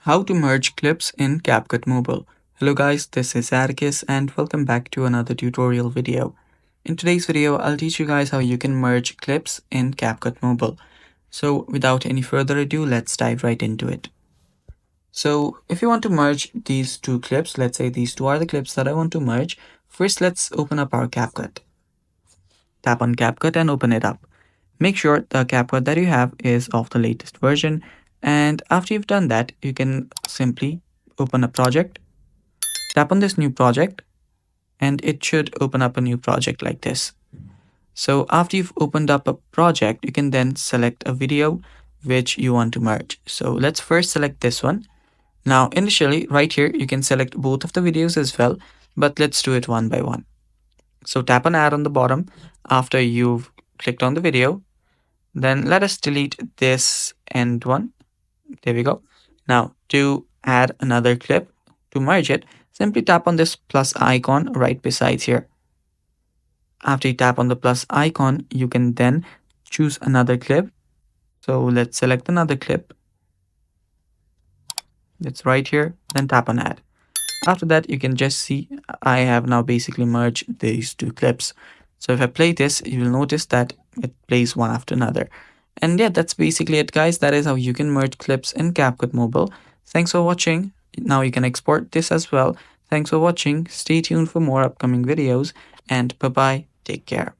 How to merge clips in CapCut Mobile. Hello guys, this is Atticus and welcome back to another tutorial video. In today's video, I'll teach you guys how you can merge clips in CapCut Mobile. So without any further ado, let's dive right into it. So if you want to merge these two clips, let's say these two are the clips that I want to merge. First, let's open up our CapCut. Tap on CapCut and open it up. Make sure the CapCut that you have is of the latest version. And after you've done that, you can simply open a project, tap on this new project, and it should open up a new project like this. So after you've opened up a project, you can then select a video which you want to merge. So let's first select this one. Now initially right here, you can select both of the videos as well, but let's do it one by one. So tap on add on the bottom after you've clicked on the video. Then let us delete this end one. There we go. Now to add another clip, to merge it, simply tap on this plus icon right beside here. After you tap on the plus icon, you can then choose another clip. So let's select another clip. It's right here, then tap on add. After that, you can just see I have now basically merged these two clips. So if I play this, you will notice that it plays one after another. And yeah, that's basically it, guys. That is how you can merge clips in CapCut Mobile. Thanks for watching. Now you can export this as well. Thanks for watching. Stay tuned for more upcoming videos. And bye-bye. Take care.